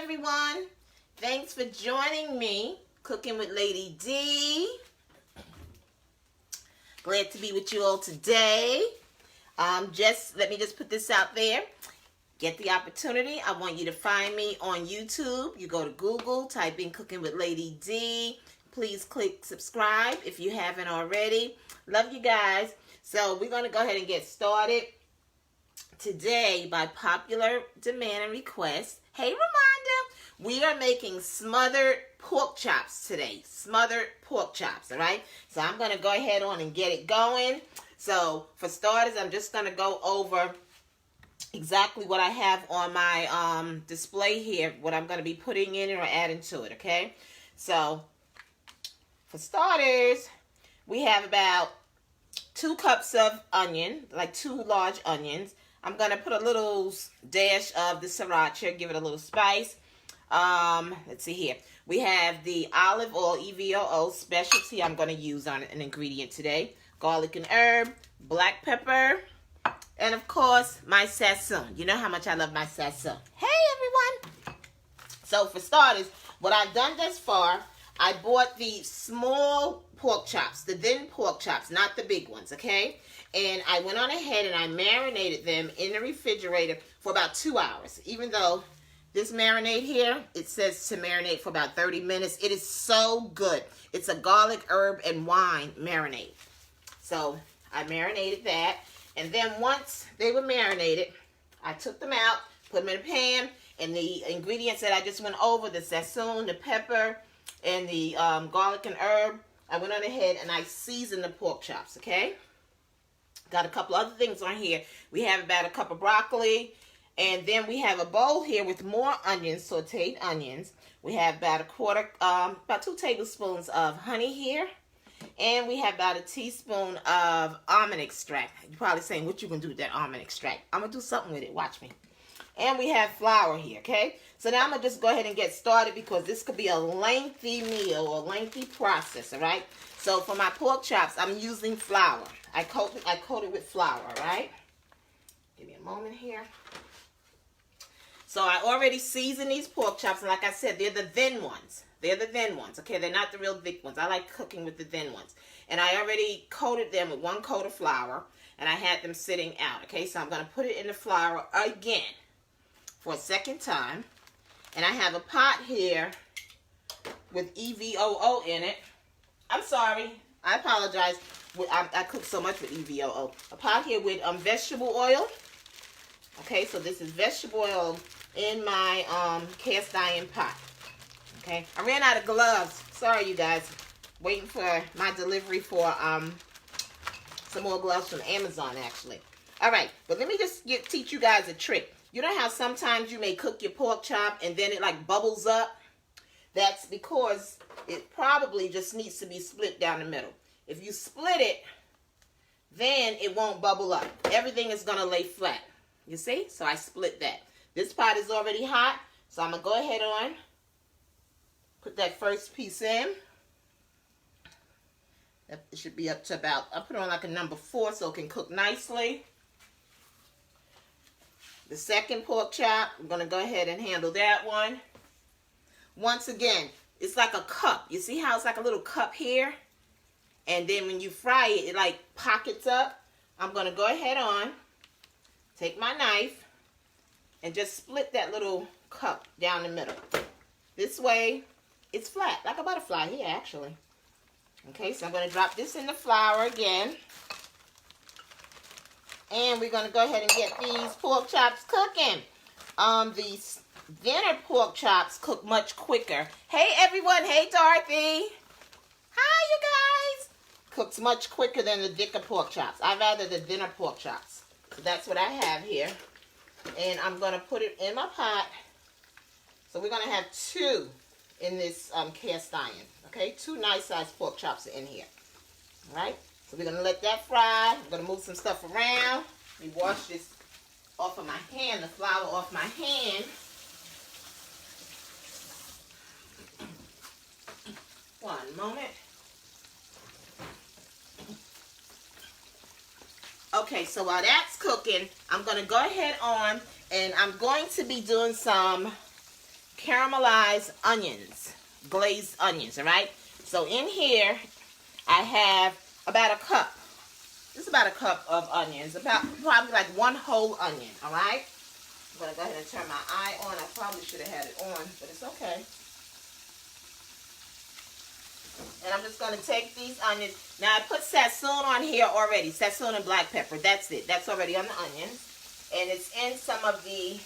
everyone. Thanks for joining me, Cooking with Lady D. Glad to be with you all today. Let me put this out there. Get the opportunity. I want you to find me on YouTube. You go to Google, type in Cooking with Lady D. Please click subscribe if you haven't already. Love you guys. So we're going to go ahead and get started today by popular demand and request. Hey, Ramonda, we are making smothered pork chops today. Smothered pork chops, all right? So I'm going to go ahead on and get it going. So for starters, I'm just going to go over exactly what I have on my display here, what I'm going to be putting in it or adding to it, okay? So for starters, we have about 2 cups of onion, like 2 large onions. I'm going to put a little dash of the sriracha, give it a little spice. Let's see here. We have the olive oil, EVOO specialty I'm going to use on an ingredient today. Garlic and herb, black pepper, and of course, my sazon. You know how much I love my sazon. Hey, everyone. So for starters, what I've done thus far, I bought the small pork chops, the thin pork chops, not the big ones, okay? And I went on ahead and I marinated them in the refrigerator for about 2 hours. Even though this marinade here, it says to marinate for about 30 minutes. It is so good. It's a garlic, herb, and wine marinade. So I marinated that. And then once they were marinated, I took them out, put them in a pan, and the ingredients that I just went over, the sazon, the pepper, and the garlic and herb, I went on ahead and I seasoned the pork chops, okay? Got a couple other things on here. We have about a cup of broccoli, and then we have a bowl here with more onions, sauteed onions. We have about about 2 tablespoons of honey here, and we have about a teaspoon of almond extract. You're probably saying, what you gonna do with that almond extract? I'm gonna do something with it, watch me. And we have flour here, okay? So now I'm gonna just go ahead and get started because this could be a lengthy meal or lengthy process, all right? So for my pork chops, I'm using flour. I coat it with flour, all right? Give me a moment here. So I already seasoned these pork chops, and like I said, they're the thin ones. They're the thin ones, okay? They're not the real thick ones. I like cooking with the thin ones. And I already coated them with 1 coat of flour, and I had them sitting out, okay? So I'm going to put it in the flour again for a second time. And I have a pot here with EVOO in it. I'm sorry. I apologize. I cook so much with EVOO. A pot here with vegetable oil. Okay, so this is vegetable oil in my cast iron pot. Okay, I ran out of gloves. Sorry, you guys. Waiting for my delivery for some more gloves from Amazon, actually. All right, but let me just teach you guys a trick. You know how sometimes you may cook your pork chop and then it like bubbles up? That's because it probably just needs to be split down the middle. If you split it, then it won't bubble up. Everything is going to lay flat. You see? So I split that. This pot is already hot, so I'm going to go ahead on. Put that first piece in. It should be up to about, I'll put it on like a number 4 so it can cook nicely. The second pork chop, I'm going to go ahead and handle that one. Once again, it's like a cup. You see how it's like a little cup here? And then when you fry it, it like pockets up. I'm going to go ahead on, take my knife, and just split that little cup down the middle. This way, it's flat, like a butterfly here, actually. Okay, so I'm going to drop this in the flour again. And we're going to go ahead and get these pork chops cooking. These thinner pork chops cook much quicker. Hey, everyone. Hey, Dorothy. Hi, you guys. Cooks much quicker than the thicker pork chops. I rather the thinner pork chops. So that's what I have here. And I'm going to put it in my pot. So we're going to have 2 in this cast iron. Okay, 2 nice sized pork chops are in here. All right. So we're going to let that fry. I'm going to move some stuff around. Let me wash this off of my hand, the flour off my hand. One moment. Okay, so while that's cooking, I'm going to go ahead on and I'm going to be doing some caramelized onions, glazed onions, all right? So in here, I have about a cup. This is about a cup of onions, about probably like one whole onion, all right? I'm going to go ahead and turn my eye on. I probably should have had it on, but it's okay. And I'm just going to take these onions. Now, I put sassoon on here already. Sassoon and black pepper. That's it. That's already on the onions. And it's in some of the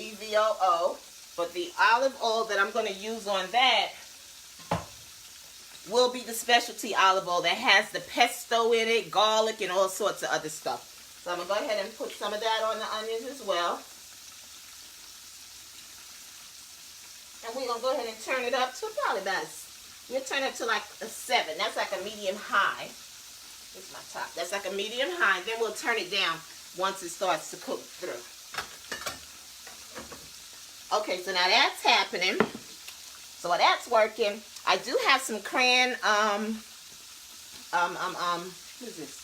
EVOO. But the olive oil that I'm going to use on that will be the specialty olive oil that has the pesto in it, garlic, and all sorts of other stuff. So I'm going to go ahead and put some of that on the onions as well. And we're going to go ahead and turn it up to probably about, we'll turn it to like a 7. That's like a medium high. This is my top. That's like a medium high. Then we'll turn it down once it starts to cook through. Okay, so now that's happening. So while that's working, I do have some what is this?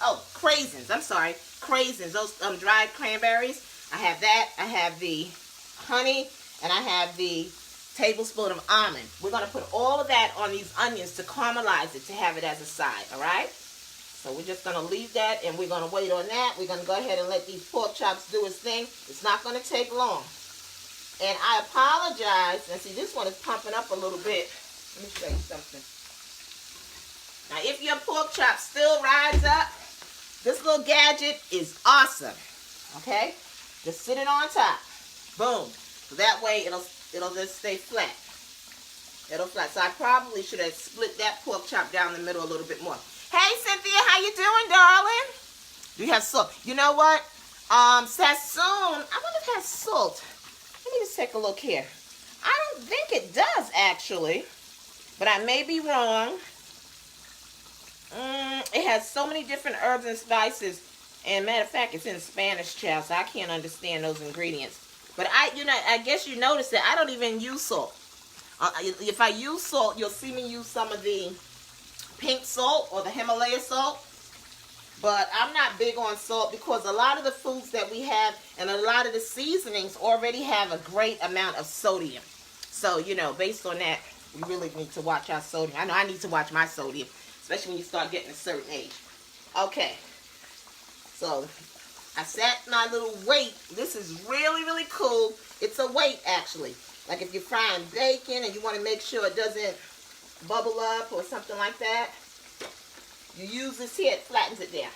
Oh, craisins. I'm sorry. Craisins. Those dried cranberries. I have that. I have the honey. And I have the tablespoon of almond. We're going to put all of that on these onions to caramelize it, to have it as a side. All right? So we're just going to leave that, and we're going to wait on that. We're going to go ahead and let these pork chops do its thing. It's not going to take long. And I apologize. And see, this one is pumping up a little bit. Let me show you something. Now, if your pork chop still rides up, this little gadget is awesome. Okay? Just sit it on top. Boom. So that way, it'll just stay flat. It'll flat. So I probably should have split that pork chop down the middle a little bit more. Hey, Cynthia, how you doing, darling? Do you have salt? You know what? Sassoon. I wonder if it has salt. Let me just take a look here. I don't think it does, actually. But I may be wrong. It has so many different herbs and spices. And matter of fact, it's in Spanish, child, so I can't understand those ingredients. But I guess you notice that I don't even use salt. If I use salt, you'll see me use some of the pink salt or the Himalaya salt. But I'm not big on salt because a lot of the foods that we have and a lot of the seasonings already have a great amount of sodium. So, you know, based on that, we really need to watch our sodium. I know I need to watch my sodium, especially when you start getting a certain age. Okay. So, I set my little weight. This is really, really cool. It's a weight, actually. Like if you're frying bacon and you want to make sure it doesn't bubble up or something like that, you use this here. It flattens it down.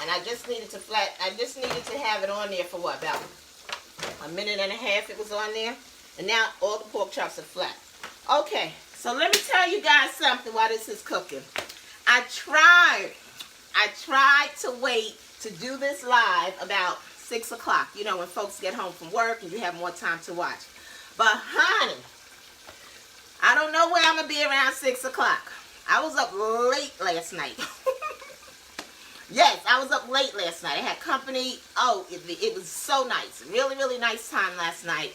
And I just needed to have it on there for what, about a minute and a half it was on there. And now all the pork chops are flat. Okay, so let me tell you guys something while this is cooking. I tried to wait to do this live about 6 o'clock, you know, when folks get home from work and you have more time to watch. But honey, I don't know where I'm going to be around 6 o'clock. I was up late last night. Yes, I was up late last night. I had company. Oh, it was so nice. Really, really nice time last night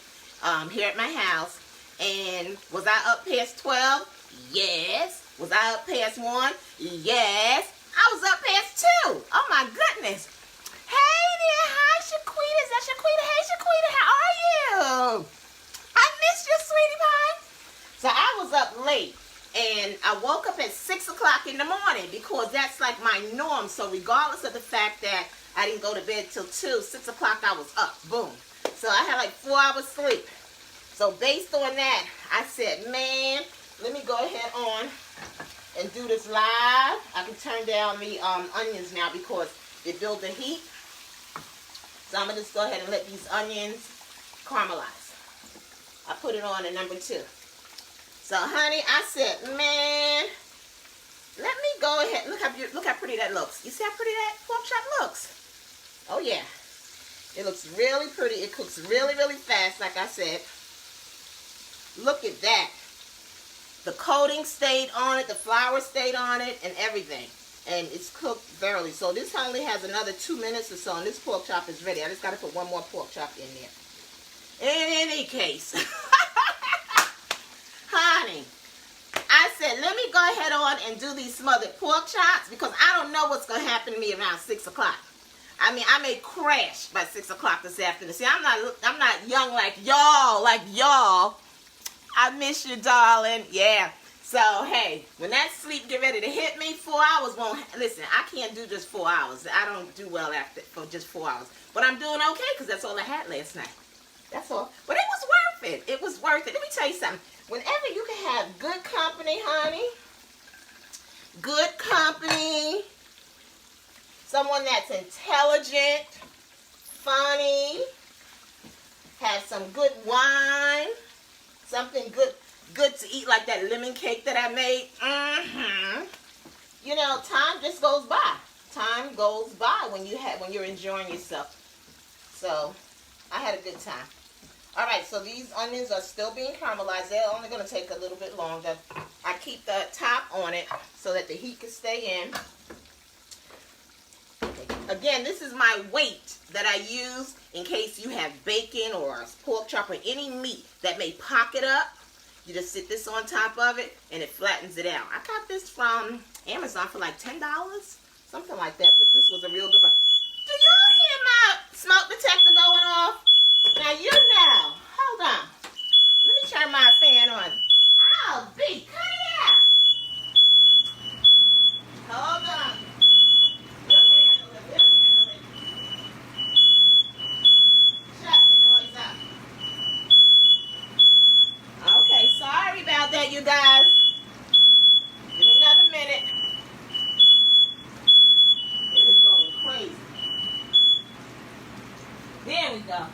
here at my house. And was I up past 12? Yes. Was I up past 1? Yes. I was up past 2. Oh, my goodness. Hey there. Hi, Shaquita. Is that Shaquita? Hey, Shaquita. How are you? I missed you, sweetie pie. So I was up late. And I woke up at 6 o'clock in the morning because that's like my norm. So regardless of the fact that I didn't go to bed till 2, 6 o'clock I was up. Boom. So I had like 4 hours sleep. So based on that, I said, man, let me go ahead on and do this live. I can turn down the onions now because it builds the heat. So I'm going to just go ahead and let these onions caramelize. I put it on at number 2. So, honey, I said, man, let me go ahead. Look how pretty that looks. You see how pretty that pork chop looks? Oh, yeah. It looks really pretty. It cooks really, really fast, like I said. Look at that. The coating stayed on it. The flour stayed on it and everything. And it's cooked thoroughly. So, this only has another 2 minutes or so, and this pork chop is ready. I just got to put one more pork chop in there. In any case... Honey, I said, let me go ahead on and do these smothered pork chops because I don't know what's going to happen to me around 6 o'clock. I mean, I may crash by 6 o'clock this afternoon. See, I'm not young like y'all, I miss you, darling. Yeah. So, hey, when that sleep get ready to hit me, 4 hours won't... Listen, I can't do just 4 hours. I don't do well after for just 4 hours. But I'm doing okay because that's all I had last night. That's all. But it was worth it. It was worth it. Let me tell you something. Whenever you can have good company, honey, good company, someone that's intelligent, funny, have some good wine, something good to eat, like that lemon cake that I made. You know, time just goes by. Time goes by when you're enjoying yourself. So, I had a good time. All right, so these onions are still being caramelized. They're only going to take a little bit longer. I keep the top on it so that the heat can stay in. Again, this is my weight that I use in case you have bacon or pork chop or any meat that may pocket up. You just sit this on top of it and it flattens it out. I got this from Amazon for like $10, something like that, but this was a real good one. Do y'all hear my smoke detector going off? Now you know. Hold on. Let me turn my fan on. Oh, B, cut it out. Hold on. We'll handle it. We'll handle it. Shut the noise up. Okay, sorry about that, you guys. Give me another minute. It is going crazy. There we go.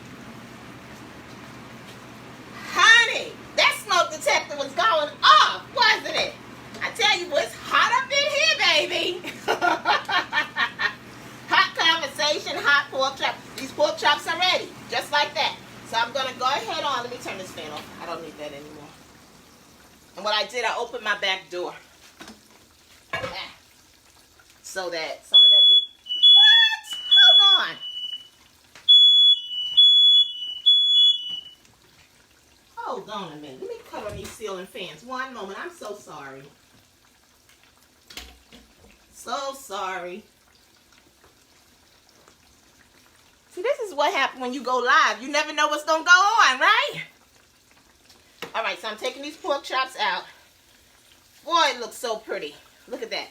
Honey, that smoke detector was going off, wasn't it? I tell you, it's hot up in here, baby. Hot conversation, hot pork chop. These pork chops are ready, just like that. So I'm going to go ahead on. Let me turn this fan off. I don't need that anymore. And what I did, I opened my back door. So that some of that gets... What? Hold on. Hold on a minute. Let me cut on these ceiling fans. One moment. I'm so sorry. So sorry. See, this is what happens when you go live. You never know what's going to go on, right? All right, so I'm taking these pork chops out. Boy, it looks so pretty. Look at that.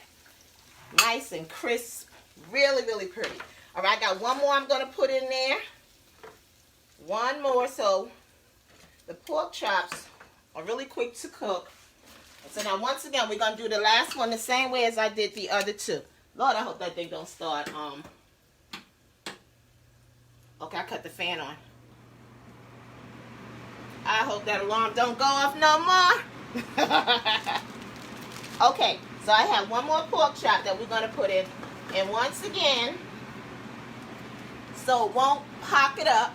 Nice and crisp. Really, really pretty. All right, I got one more I'm going to put in there. One more. So the pork chops are really quick to cook. So now, once again, we're going to do the last one the same way as I did the other two. Lord, I hope that thing don't start. Okay, I cut the fan on. I hope that alarm don't go off no more. Okay, so I have one more pork chop that we're going to put in. And once again, so it won't pocket up,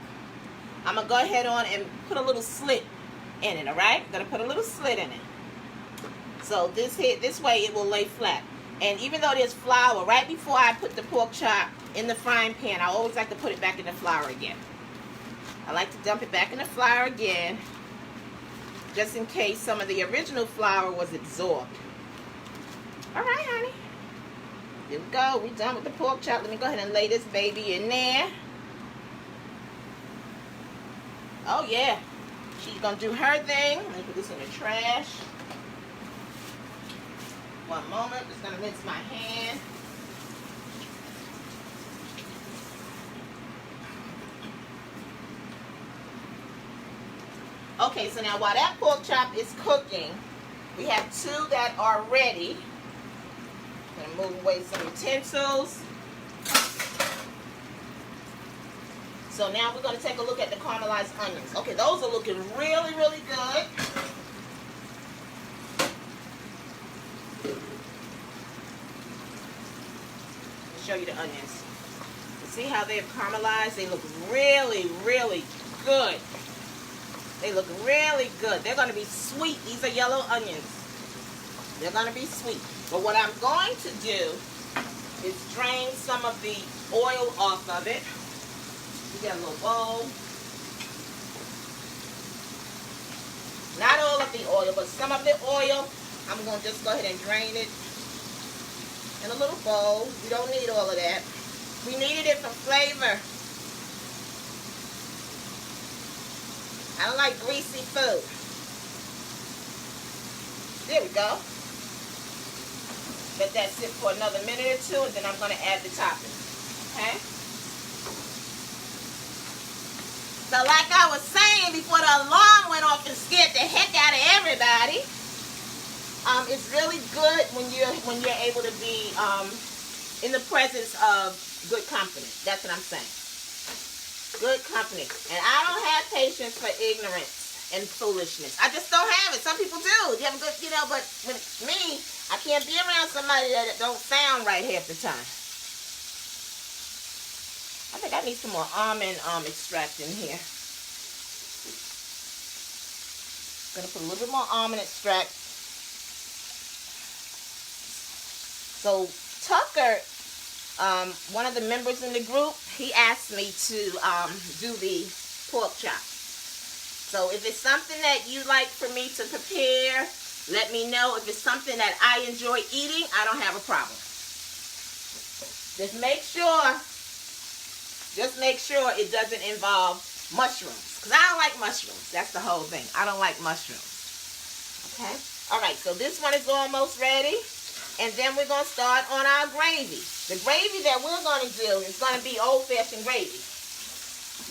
I'm going to go ahead on and put a little slit in it, all right? I'm going to put a little slit in it. So this way it will lay flat. And even though there's flour, right before I put the pork chop in the frying pan, I always like to put it back in the flour again. I like to dump it back in the flour again, just in case some of the original flour was absorbed. All right, honey. Here we go. We're done with the pork chop. Let me go ahead and lay this baby in there. Oh, yeah. She's going to do her thing. Let me put this in the trash. One moment. Just going to rinse my hand. Okay, so now while that pork chop is cooking, we have two that are ready. I'm going to move away some utensils. So now we're going to take a look at the caramelized onions. Okay, those are looking really, really good. I'll show you the onions. You see how they've caramelized? They look really, really good. They look really good. They're going to be sweet. These are yellow onions. They're going to be sweet. But what I'm going to do is drain some of the oil off of it. You get a little bowl. Not all of the oil, but some of the oil. I'm going to just go ahead and drain it in a little bowl. You don't need all of that. We needed it for flavor. I don't like greasy food. There we go. Let that sit for another minute or two, and then I'm going to add the topping. Okay? So like I was saying before the alarm went off and scared the heck out of everybody, it's really good when you're able to be in the presence of good company. That's what I'm saying. Good company. And I don't have patience for ignorance and foolishness. I just don't have it. Some people do. You have a good, but with me, I can't be around somebody that don't sound right half the time. I think I need some more almond extract in here. Gonna put a little bit more almond extract. So Tucker, one of the members in the group, he asked me to do the pork chop. So if it's something that you like for me to prepare, let me know. If it's something that I enjoy eating, I don't have a problem. Just make sure it doesn't involve mushrooms. Because I don't like mushrooms. That's the whole thing. I don't like mushrooms. Okay? Alright, so this one is almost ready. And then we're going to start on our gravy. The gravy that we're going to do is going to be old-fashioned gravy.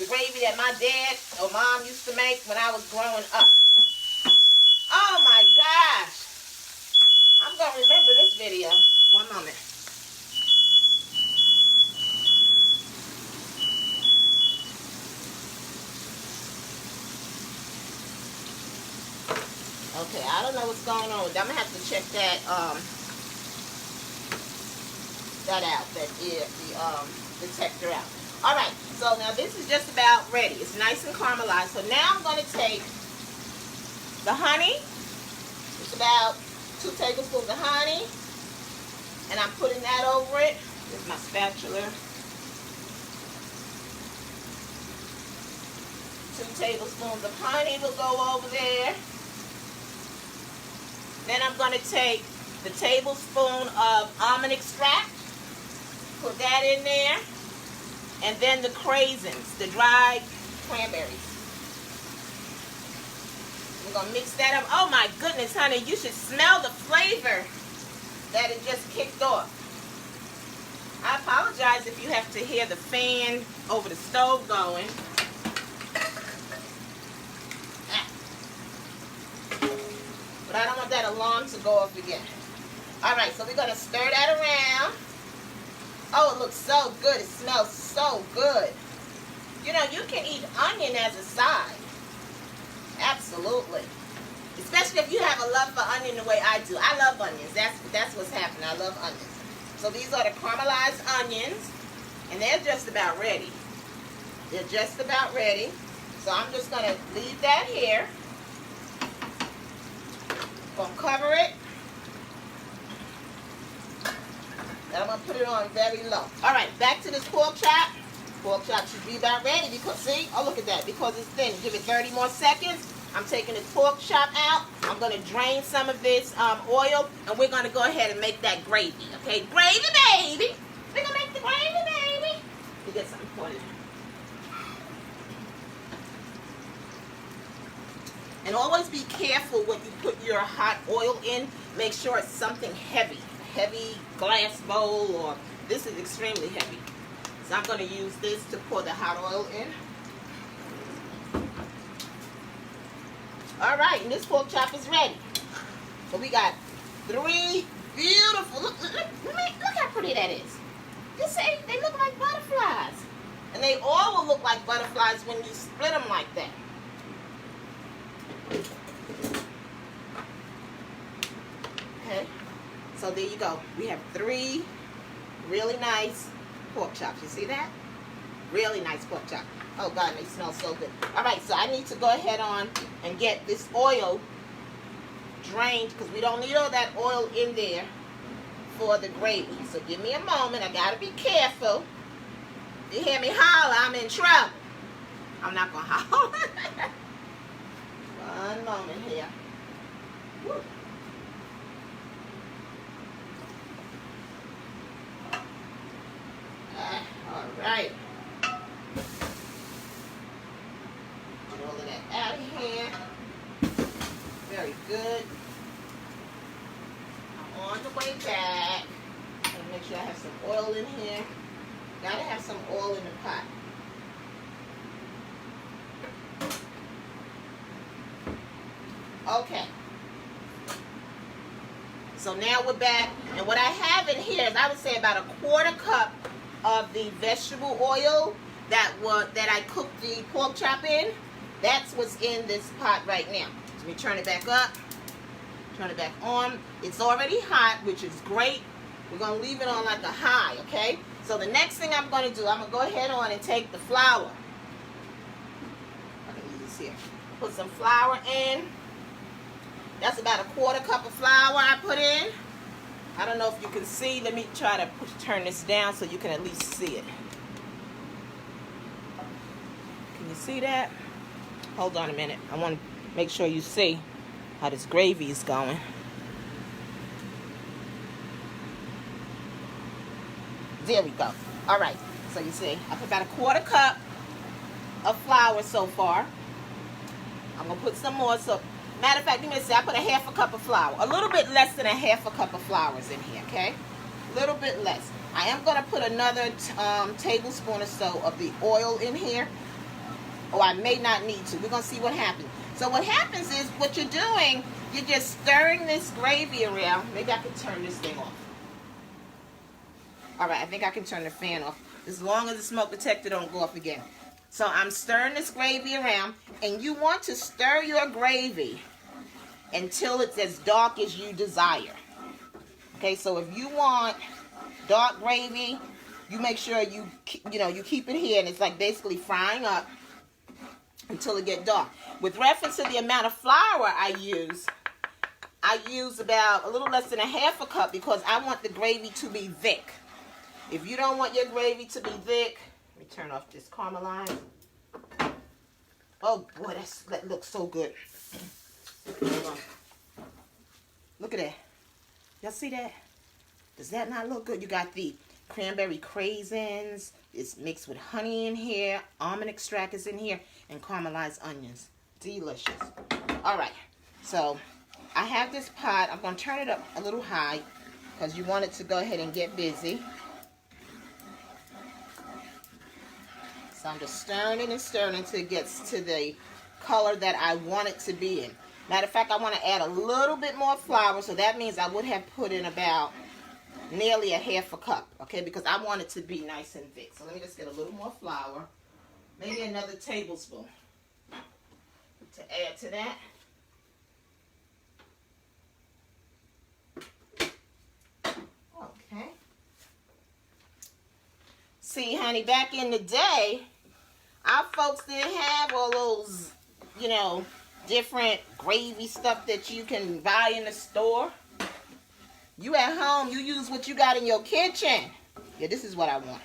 The gravy that my dad or mom used to make when I was growing up. Oh my gosh. I'm going to remember this video. One moment. Okay, I don't know what's going on with that. I'm going to have to check that out, the texture out. Alright, so now this is just about ready. It's nice and caramelized. So now I'm going to take the honey. It's about 2 tablespoons of honey. And I'm putting that over it. Here's my spatula. 2 tablespoons of honey will go over there. Then I'm going to take the tablespoon of almond extract. Put that in there. And then the craisins, the dried cranberries. We're going to mix that up. Oh my goodness, honey, you should smell the flavor that it just kicked off. I apologize if you have to hear the fan over the stove going. But I don't want that alarm to go off again. Alright, so we're going to stir that around. Oh, it looks so good. It smells so good. You know, you can eat onion as a side. Absolutely. Especially if you have a love for onion the way I do. I love onions. That's what's happening. I love onions. So these are the caramelized onions. And they're just about ready. They're just about ready. So I'm just going to leave that here. Going to cover it. And I'm going to put it on very low. Alright, back to this pork chop. Pork chop should be about ready because, see? Oh, look at that. Because it's thin. Give it 30 more seconds. I'm taking this pork chop out. I'm going to drain some of this oil. And we're going to go ahead and make that gravy. Okay? Gravy, baby. We're going to make the gravy, baby. Let me get something for you. And always be careful when you put your hot oil in. Make sure it's something heavy. Heavy glass bowl, or this is extremely heavy. So I'm going to use this to pour the hot oil in. Alright, and this pork chop is ready. So we got 3 beautiful, look how pretty that is. You see, they look like butterflies. And they all will look like butterflies when you split them like that. Okay. So there you go. We have 3 really nice pork chops. You see that? Really nice pork chop. Oh God, they smell so good. Alright, so I need to go ahead on and get this oil drained because we don't need all that oil in there for the gravy. So give me a moment. I gotta be careful. If you hear me holler, I'm in trouble. I'm not gonna holler. One moment here. Woo. oil in here. Gotta have some oil in the pot. Okay. So now we're back. And what I have in here is, I would say, about a 1/4 cup of the vegetable oil that I cooked the pork chop in. That's what's in this pot right now. So let me turn it back up. Turn it back on. It's already hot, which is great. We're going to leave it on like a high, okay? So the next thing I'm going to do, I'm going to go ahead on and take the flour. I can use this here. Put some flour in. That's about a 1/4 cup of flour I put in. I don't know if you can see. Let me try to turn this down so you can at least see it. Can you see that? Hold on a minute. I want to make sure you see how this gravy is going. There we go. All right. So you see, I put about a 1/4 cup of flour so far. I'm going to put some more. So, matter of fact, let me say, I put a 1/2 cup of flour. A little bit less than a 1/2 cup of flour is in here, okay? A little bit less. I am going to put another tablespoon or so of the oil in here. Oh, I may not need to. We're going to see what happens. So what happens is, what you're doing, you're just stirring this gravy around. Maybe I can turn this thing off. All right, I think I can turn the fan off, as long as the smoke detector don't go off again. So I'm stirring this gravy around, and you want to stir your gravy until it's as dark as you desire. Okay, so if you want dark gravy, you make sure you keep it here, and it's like basically frying up until it get dark. With reference to the amount of flour I use about a little less than a 1/2 cup, because I want the gravy to be thick. If you don't want your gravy to be thick, let me turn off this caramelized. Oh boy, that looks so good. Hold on. Look at that. Y'all see that? Does that not look good? You got the cranberry craisins. It's mixed with honey in here. Almond extract is in here. And caramelized onions. Delicious. All right. So I have this pot. I'm going to turn it up a little high because you want it to go ahead and get busy. So I'm just stirring it and stirring until it gets to the color that I want it to be in. Matter of fact, I want to add a little bit more flour, so that means I would have put in about nearly a 1/2 cup, okay, because I want it to be nice and thick. So let me just get a little more flour, maybe another tablespoon to add to that. Okay. See, honey, back in the day, our folks didn't have all those, different gravy stuff that you can buy in the store. You at home, you use what you got in your kitchen. Yeah, this is what I want,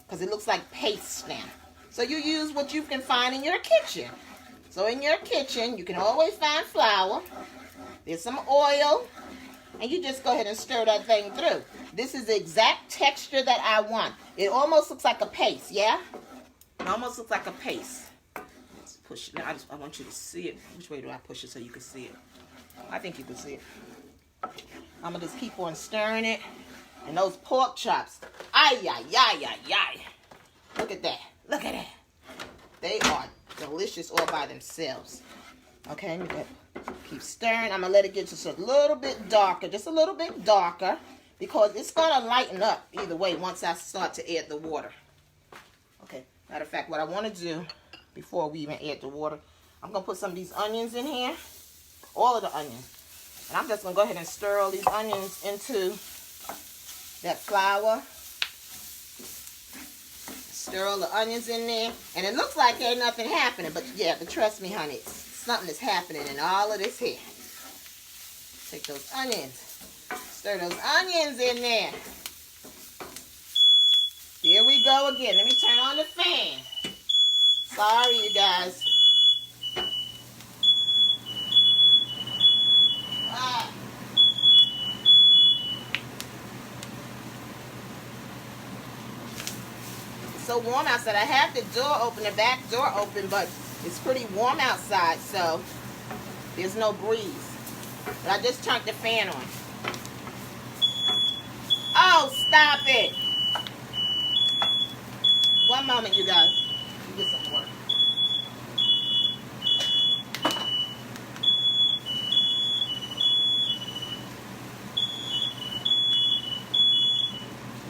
because it looks like paste now. So you use what you can find in your kitchen. So in your kitchen, you can always find flour. There's some oil. And you just go ahead and stir that thing through. This is the exact texture that I want. It almost looks like a paste, yeah? It almost looks like a paste. Let's push it. I want you to see it. Which way do I push it so you can see it? I think you can see it. I'm going to just keep on stirring it. And those pork chops. Ay, ay, ay, ay, ay. Look at that. Look at that. They are delicious all by themselves. Okay, keep stirring. I'm going to let it get just a little bit darker. Just a little bit darker. Because it's going to lighten up either way once I start to add the water. Okay, matter of fact, what I want to do before we even add the water, I'm going to put some of these onions in here. All of the onions. And I'm just going to go ahead and stir all these onions into that flour. Stir all the onions in there. And it looks like ain't nothing happening. But yeah, but trust me, honey, something is happening in all of this here. Take those onions. Stir those onions in there. Here we go again. Let me turn on the fan. Sorry, you guys. It's so warm outside. I have the door open, the back door open, but it's pretty warm outside, so there's no breeze. But I just turned the fan on. Oh, stop it. moment, you guys. Let me get some water.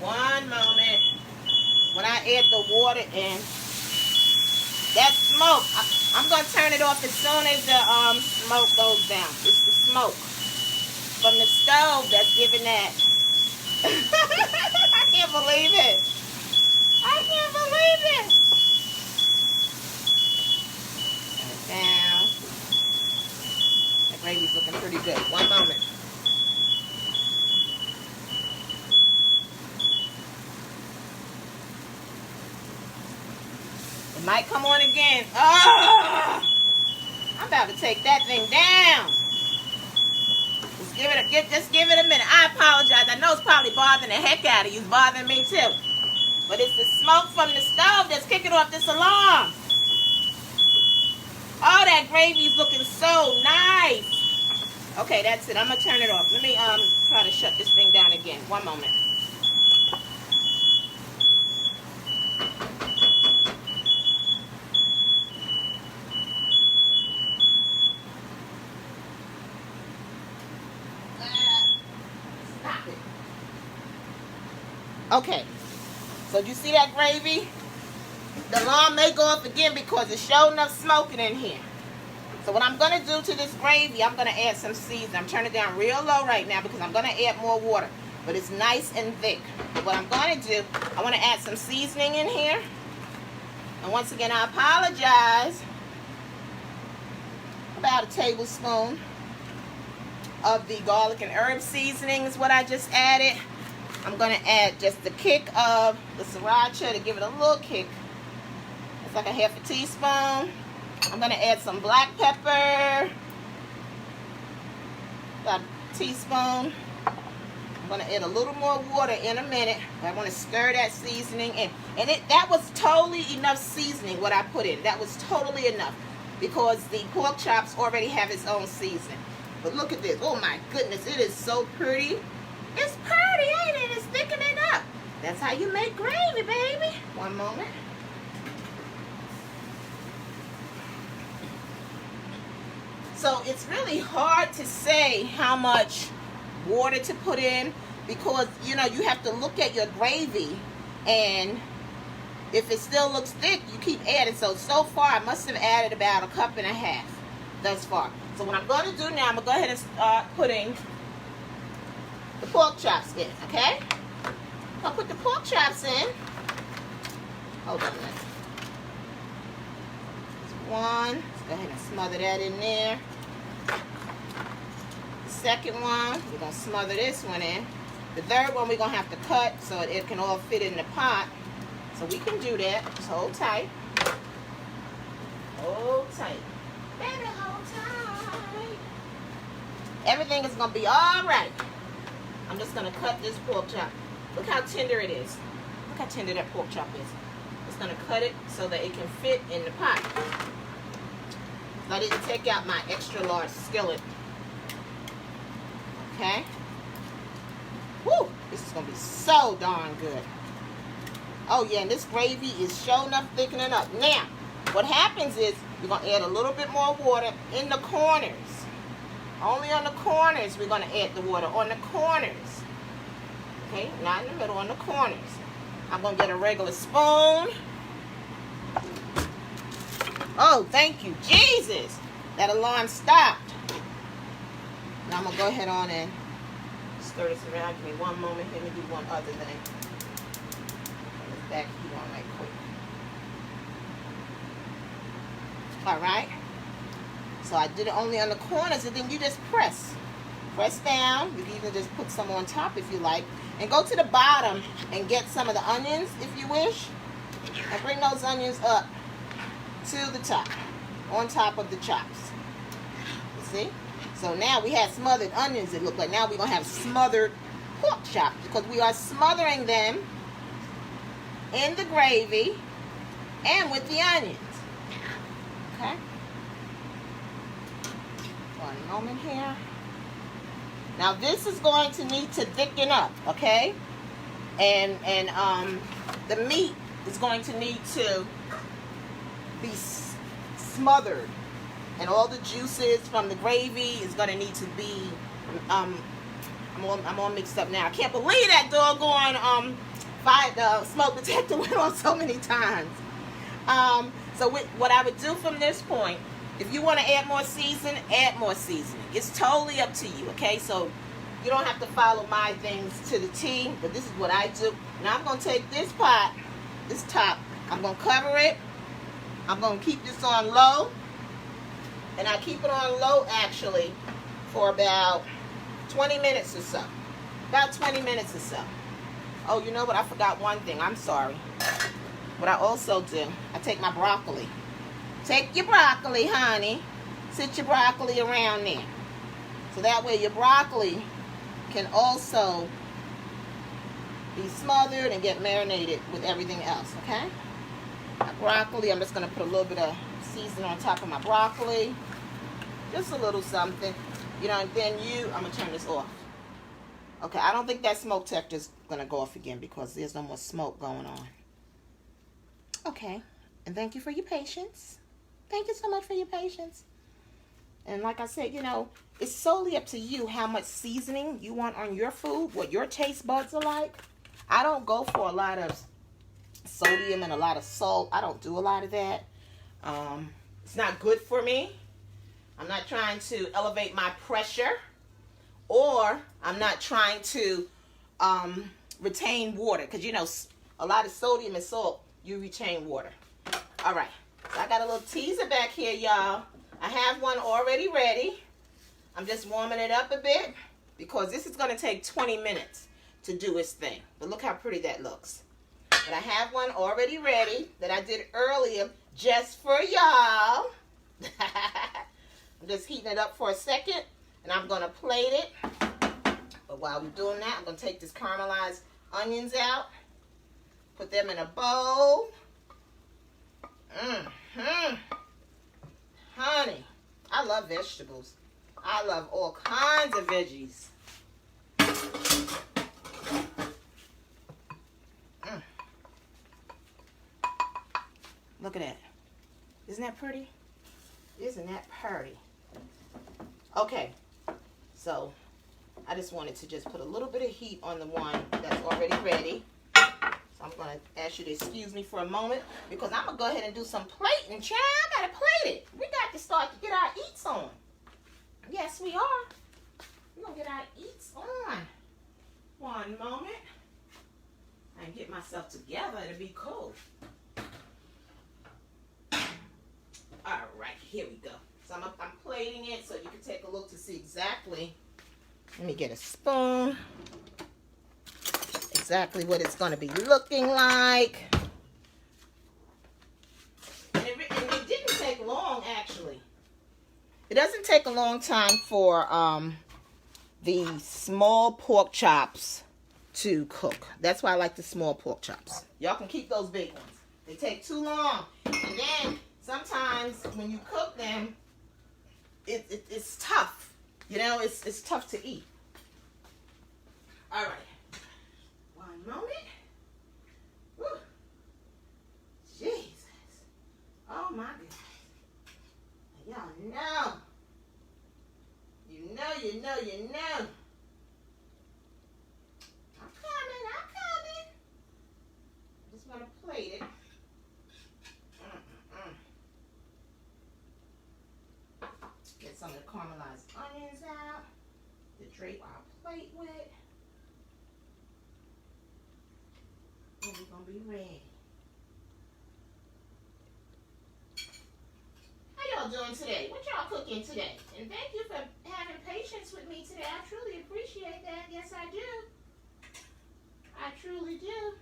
One moment. When I add the water in, that smoke, I'm going to turn it off as soon as the smoke goes down. It's the smoke from the stove that's giving that. I can't believe it. I can't believe it. Turn it down. The gravy's looking pretty good. One moment. It might come on again. Oh! I'm about to take that thing down. Just give it a minute. I apologize. I know it's probably bothering the heck out of you. It's bothering me too. But it's the smoke from the stove that's kicking off this alarm. Oh, that gravy's looking so nice. Okay, that's it. I'm going to turn it off. Let me try to shut this thing down again. One moment. Okay, so you see that gravy? The alarm may go off again because it's showing up smoking in here. So what I'm going to do to this gravy, I'm going to add some seasoning. I'm turning it down real low right now because I'm going to add more water. But it's nice and thick. But what I'm going to do, I want to add some seasoning in here. And once again, I apologize. About a tablespoon of the garlic and herb seasoning is what I just added. I'm going to add just the kick of the sriracha to give it a little kick. It's like a half a teaspoon. I'm going to add some black pepper. About a teaspoon. I'm going to add a little more water in a minute. I want to stir that seasoning in. And that was totally enough seasoning what I put in. That was totally enough because the pork chops already have its own seasoning. But look at this. Oh my goodness. It is so pretty. It's pretty, ain't it? It's thickening up. That's how you make gravy, baby. One moment. So it's really hard to say how much water to put in because, you know, you have to look at your gravy and if it still looks thick, you keep adding. So far, I must have added about 1.5 cups thus far. So what I'm going to do now, I'm going to go ahead and start putting the pork chops in, okay? I'll put the pork chops in. Hold on a minute. There's one. Let's go ahead and smother that in there. The second one, we're going to smother this one in. The third one we're going to have to cut so it can all fit in the pot. So we can do that. Just hold tight. Hold tight. Baby, hold tight. Everything is going to be all right. I'm just going to cut this pork chop. Look how tender it is. Look how tender that pork chop is. Just going to cut it so that it can fit in the pot. I didn't take out my extra large skillet. Okay. Woo! This is going to be so darn good. Oh yeah, and this gravy is sure enough thickening up. Now, what happens is you're going to add a little bit more water in the corners. Only on the corners we're going to add the water. On the corners. Okay, not in the middle, on the corners. I'm going to get a regular spoon. Oh, thank you, Jesus. That alarm stopped. Now I'm going to go ahead on and stir this around. Give me one moment. Let me do one other thing. Turn this back heat on right quick. All right. So I did it only on the corners, and then you just press. Press down. You can even just put some on top if you like. And go to the bottom and get some of the onions if you wish. And bring those onions up to the top. On top of the chops. You see? So now we have smothered onions, it looked like. Now we're going to have smothered pork chops because we are smothering them in the gravy and with the onions. Okay? One moment here. Now this is going to need to thicken up, okay? And the meat is going to need to be smothered, and all the juices from the gravy is going to need to be I'm all mixed up now. I can't believe that doggone smoke detector went on so many times. So what I would do from this point, if you want to add more seasoning, add more seasoning. It's totally up to you, okay? So you don't have to follow my things to the T, but this is what I do. Now I'm going to take this pot, this top, I'm going to cover it. I'm going to keep this on low, and I keep it on low actually for about 20 minutes or so. About 20 minutes or so. Oh, you know what? I forgot one thing. I'm sorry. What I also do, I take my broccoli. Take your broccoli, honey. Sit your broccoli around there. So that way your broccoli can also be smothered and get marinated with everything else, okay? My broccoli, I'm just going to put a little bit of seasoning on top of my broccoli. Just a little something. You know, and then I'm going to turn this off. Okay, I don't think that smoke detector is going to go off again because there's no more smoke going on. Okay, and thank you for your patience. Thank you so much for your patience. And like I said, you know, it's solely up to you how much seasoning you want on your food, what your taste buds are like. I don't go for a lot of sodium and a lot of salt. I don't do a lot of that. It's not good for me. I'm not trying to elevate my pressure, or I'm not trying to retain water, because, you know, a lot of sodium and salt, you retain water. All right, so I got a little teaser back here, y'all. I have one already ready. I'm just warming it up a bit because this is going to take 20 minutes to do its thing. But look how pretty that looks. But I have one already ready that I did earlier just for y'all. I'm just heating it up for a second, and I'm going to plate it. But while we're doing that, I'm going to take this caramelized onions out, put them in a bowl. Honey, I love vegetables. I love all kinds of veggies. Look at that. Isn't that pretty? Isn't that pretty? Okay, so I just wanted to just put a little bit of heat on the one that's already ready. So I'm going to ask you to excuse me for a moment because I'm going to go ahead and do some plating, child. I got to plate it. We got to start to get our eats on. Yes, we are. We're going to get our eats on. One moment. I can get myself together. It'll be cool. All right, here we go. So I'm plating it so you can take a look to see exactly. Let me get a spoon. Exactly what it's going to be looking like. And it didn't take long, actually. It doesn't take a long time for the small pork chops to cook. That's why I like the small pork chops. Y'all can keep those big ones. They take too long. And then sometimes when you cook them, it's tough. You know, it's tough to eat. All right. One moment. Woo. Jesus. Oh my goodness. Y'all know. You know. I'm coming. I just want to plate it. Get some of the caramelized onions out to drape our plate with. And we're going to be ready. How y'all doing today? What y'all cooking today? And thank you for having patience with me today. I truly appreciate that. Yes, I do. I truly do.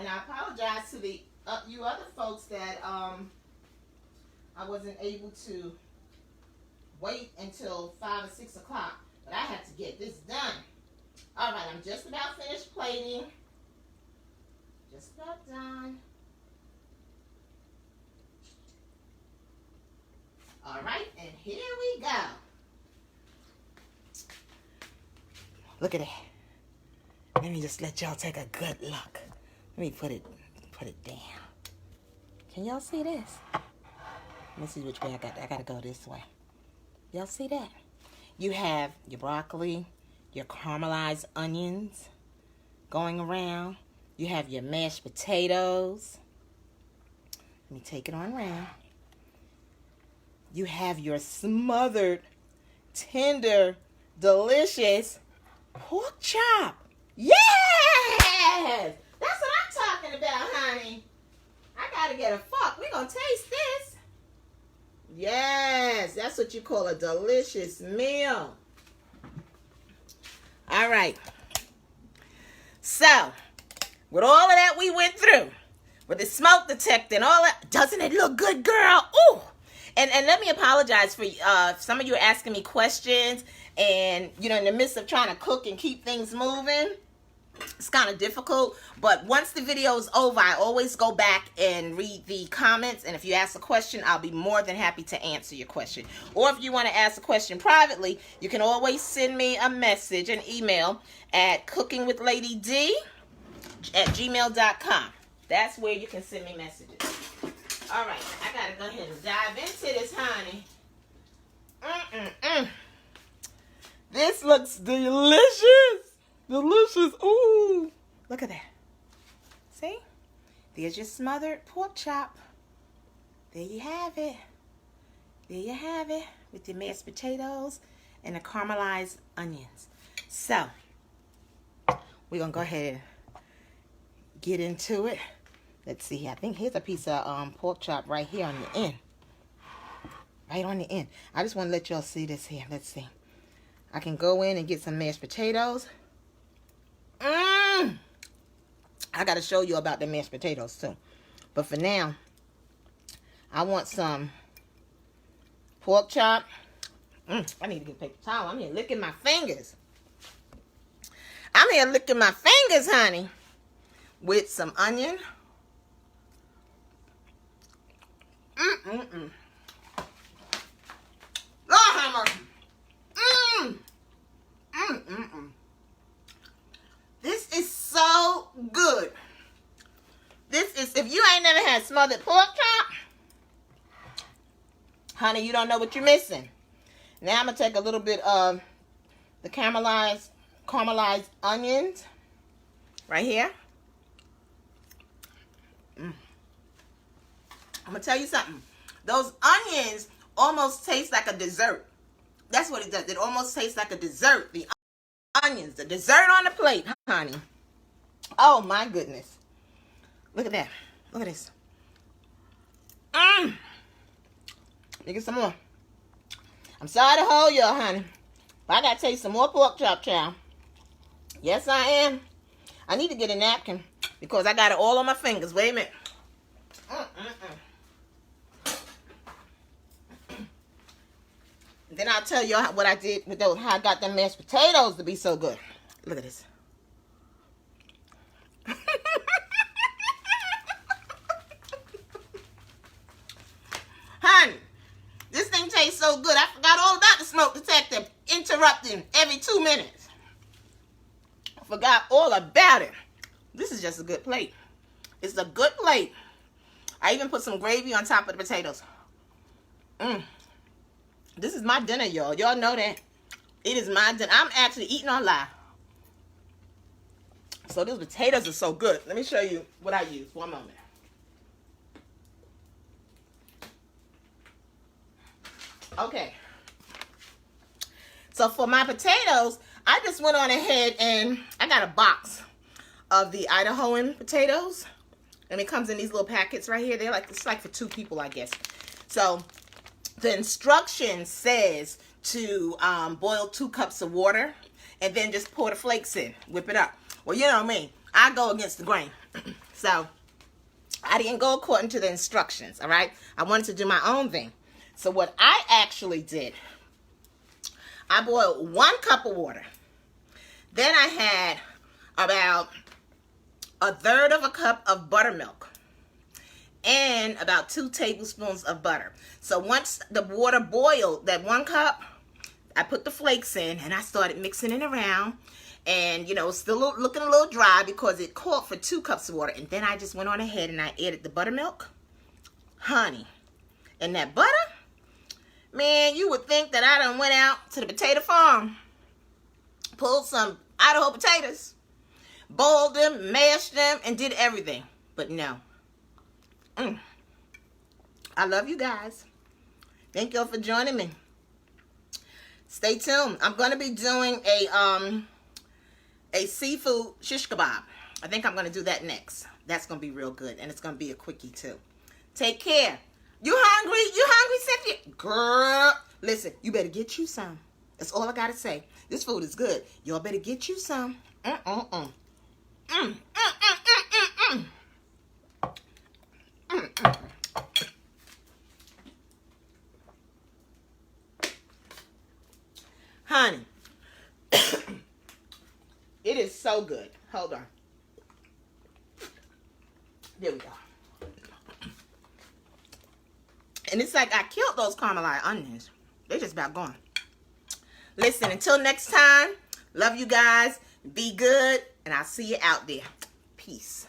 And I apologize to the you other folks that I wasn't able to wait until 5 or 6 o'clock, but I had to get this done. All right, I'm just about finished plating. Just about done. All right, and here we go. Look at that. Let me just let y'all take a good look. Let me put it down. Can y'all see this? Let me see which way I gotta go this way. Y'all see that? You have your broccoli, your caramelized onions going around. You have your mashed potatoes. Let me take it on around. You have your smothered, tender, delicious pork chop. Yes! That's what I'm talking about, honey. I gotta get a fork. We're gonna taste this. Yes, that's what you call a delicious meal. All right. So, with all of that we went through, with the smoke detector and all that, doesn't it look good, girl? Ooh. And let me apologize for some of you are asking me questions, and you know, in the midst of trying to cook and keep things moving, it's kind of difficult. But once the video is over, I always go back and read the comments, and if you ask a question, I'll be more than happy to answer your question. Or if you want to ask a question privately, you can always send me a message, an email at cookingwithlady@gmail.com. That's where you can send me messages. All right, I gotta go ahead and dive into this, honey. This looks delicious. Delicious. Ooh. Look at that. See? There's your smothered pork chop. There you have it. There you have it. With your mashed potatoes and the caramelized onions. So, we're going to go ahead and get into it. Let's see. I think here's a piece of pork chop right here on the end. Right on the end. I just want to let y'all see this here. Let's see. I can go in and get some mashed potatoes. I got to show you about the mashed potatoes too. But for now, I want some pork chop. I need to get a paper towel. I'm here licking my fingers. I'm here licking my fingers, honey. With some onion. Lord have mercy. This is so good. This is, if you ain't never had smothered pork chop, honey, you don't know what you're missing. Now I'm going to take a little bit of the caramelized onions right here. I'm going to tell you something. Those onions almost taste like a dessert. That's what it does. It almost tastes like a dessert. The onions, the dessert on the plate, honey. Oh, my goodness. Look at that. Look at this. Let me get some more. I'm sorry to hold y'all, honey. But I got to taste some more pork chop, child. Yes, I am. I need to get a napkin because I got it all on my fingers. Wait a minute. Then I'll tell you what I did with those, how I got them mashed potatoes to be so good. Look at this. Honey, this thing tastes so good. I forgot all about the smoke detector interrupting every 2 minutes. I forgot all about it. This is just a good plate. It's a good plate. I even put some gravy on top of the potatoes. This is my dinner, y'all. Y'all know that. It is my dinner. I'm actually eating on live. So these potatoes are so good. Let me show you what I use. One moment. Okay. So for my potatoes, I just went on ahead and I got a box of the Idahoan potatoes. And it comes in these little packets right here. They're like, it's like for 2 people, I guess. So the instruction says to boil 2 cups of water and then just pour the flakes in, whip it up. Well, you know me, I go against the grain. So I didn't go according to the instructions, all right? I wanted to do my own thing. So what I actually did, I boiled 1 cup of water. Then I had about 1/3 of a cup of buttermilk and about 2 tablespoons of butter. So once the water boiled, that 1 cup, I put the flakes in and I started mixing it around. And, you know, it's still looking a little dry because it called for 2 cups of water. And then I just went on ahead and I added the buttermilk. Honey. And that butter, man, you would think that I done went out to the potato farm, pulled some Idaho potatoes, boiled them, mashed them, and did everything. But no. I love you guys. Thank y'all for joining me. Stay tuned. I'm going to be doing a seafood shish kebab. I think I'm going to do that next. That's going to be real good. And it's going to be a quickie too. Take care. You hungry? You hungry, Cynthia? Girl, listen, you better get you some. That's all I got to say. This food is good. Y'all better get you some. Honey, it is so good. Hold on. There we go. And it's like I killed those caramelized onions. They're just about gone. Listen, until next time, love you guys. Be good. And I'll see you out there. Peace.